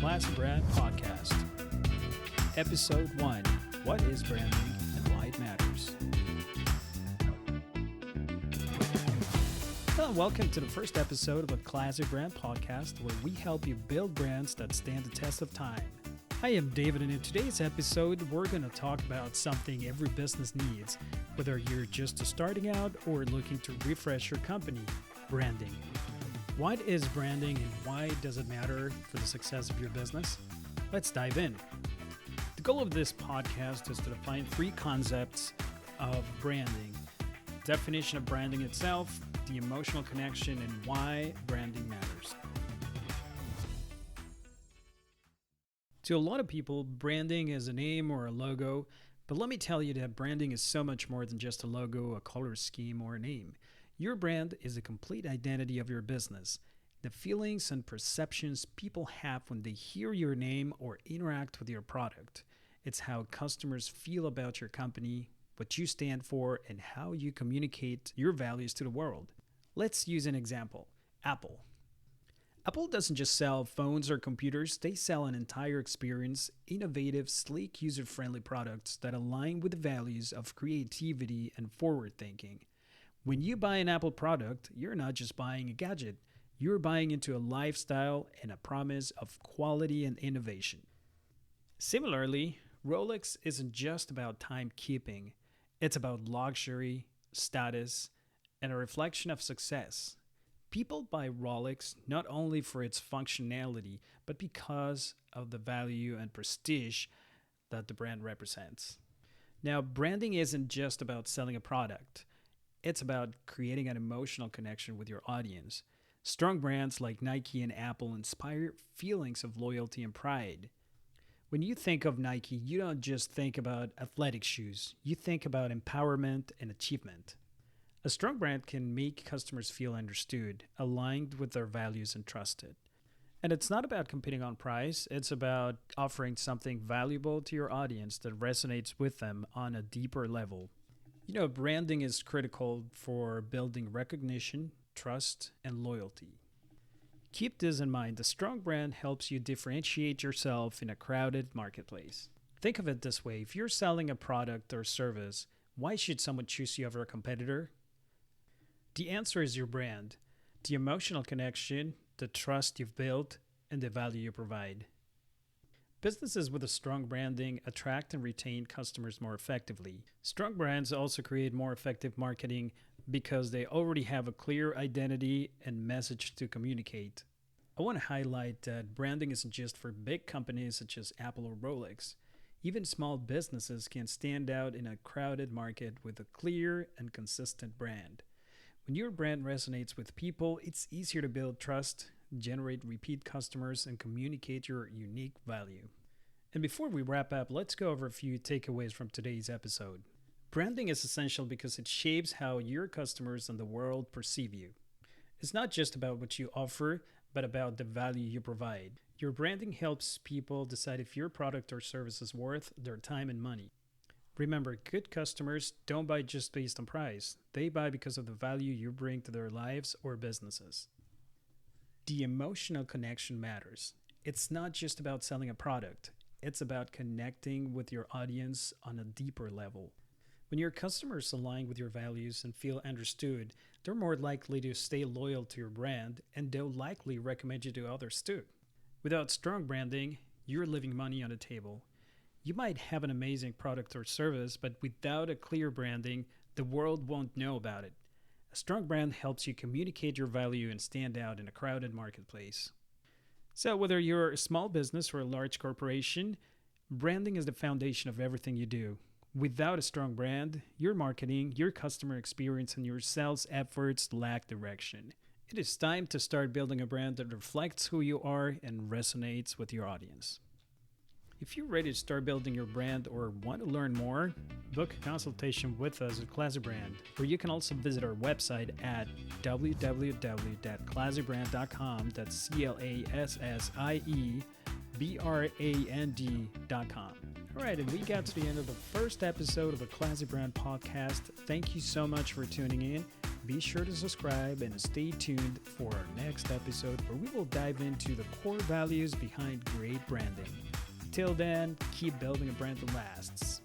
Classy Brand Podcast. Episode 1, What is Branding and Why It Matters? Hello, welcome to the first episode of the Classy Brand Podcast, where we help you build brands that stand the test of time. I am David, and in today's episode, we're going to talk about something every business needs, whether you're just starting out or looking to refresh your company: branding. What is branding and why does it matter for the success of your business? Let's dive in. The goal of this podcast is to define 3 concepts of branding: definition of branding itself, the emotional connection, and why branding matters. To a lot of people, branding is a name or a logo, but let me tell you that branding is so much more than just a logo, a color scheme, or a name. Your brand is a complete identity of your business. The feelings and perceptions people have when they hear your name or interact with your product. It's how customers feel about your company, what you stand for, and how you communicate your values to the world. Let's use an example. Apple. Apple doesn't just sell phones or computers, they sell an entire experience, innovative, sleek, user-friendly products that align with the values of creativity and forward thinking. When you buy an Apple product, you're not just buying a gadget, you're buying into a lifestyle and a promise of quality and innovation. Similarly, Rolex isn't just about timekeeping, it's about luxury, status, and a reflection of success. People buy Rolex not only for its functionality, but because of the value and prestige that the brand represents. Now, branding isn't just about selling a product. It's about creating an emotional connection with your audience. Strong brands like Nike and Apple inspire feelings of loyalty and pride. When you think of Nike, you don't just think about athletic shoes. You think about empowerment and achievement. A strong brand can make customers feel understood, aligned with their values, and trusted. And it's not about competing on price, it's about offering something valuable to your audience that resonates with them on a deeper level. Branding is critical for building recognition, trust, and loyalty. Keep this in mind. A strong brand helps you differentiate yourself in a crowded marketplace. Think of it this way: if you're selling a product or service, why should someone choose you over a competitor? The answer is your brand, the emotional connection, the trust you've built, and the value you provide. Businesses with a strong branding attract and retain customers more effectively. Strong brands also create more effective marketing because they already have a clear identity and message to communicate. I want to highlight that branding isn't just for big companies such as Apple or Rolex. Even small businesses can stand out in a crowded market with a clear and consistent brand. When your brand resonates with people, it's easier to build trust, generate repeat customers, and communicate your unique value. And before we wrap up, let's go over a few takeaways from today's episode. Branding is essential because it shapes how your customers and the world perceive you. It's not just about what you offer, but about the value you provide. Your branding helps people decide if your product or service is worth their time and money. Remember, good customers don't buy just based on price. They buy because of the value you bring to their lives or businesses. The emotional connection matters. It's not just about selling a product. It's about connecting with your audience on a deeper level. When your customers align with your values and feel understood, they're more likely to stay loyal to your brand, and they'll likely recommend you to others too. Without strong branding, you're leaving money on the table. You might have an amazing product or service, but without a clear branding, the world won't know about it. A strong brand helps you communicate your value and stand out in a crowded marketplace. So whether you're a small business or a large corporation, branding is the foundation of everything you do. Without a strong brand, your marketing, your customer experience, and your sales efforts lack direction. It is time to start building a brand that reflects who you are and resonates with your audience. If you're ready to start building your brand or want to learn more, book a consultation with us at Classy Brand, or you can also visit our website at www.classybrand.com. That's ClassieBrand.com. All right, and we got to the end of the first episode of the Classy Brand Podcast. Thank you so much for tuning in. Be sure to subscribe and stay tuned for our next episode where we will dive into the core values behind great branding. Till then, keep building a brand that lasts.